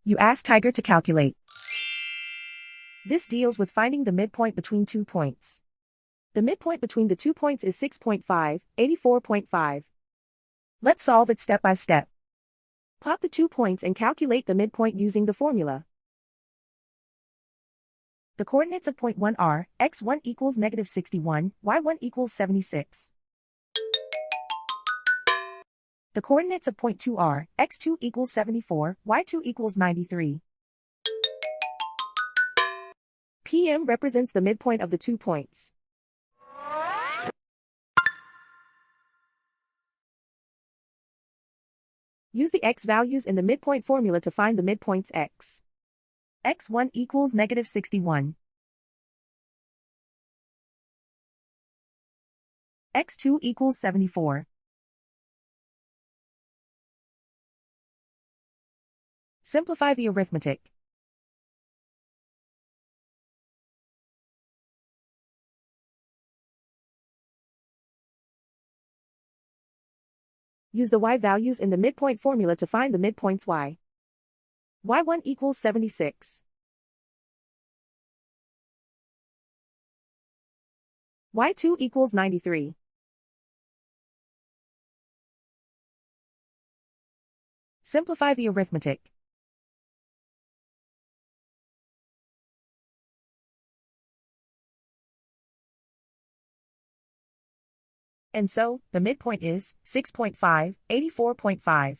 You ask Tiger to calculate. This deals with finding the midpoint between 2 points. The midpoint between the 2 points is 6.5, 84.5. Let's solve it step by step. Plot the 2 points and calculate the midpoint using the formula. The coordinates of point 1 are, x1 equals -61, y1 equals 76. The coordinates of point 2 are, x2 equals 74, y2 equals 93. PM represents the midpoint of the 2 points. Use the x values in the midpoint formula to find the midpoints x. x1 equals -61. x2 equals 74. Simplify the arithmetic. Use the y values in the midpoint formula to find the midpoints y. y1 equals 76. y2 equals 93. Simplify the arithmetic. And so, the midpoint is 6.5, 84.5.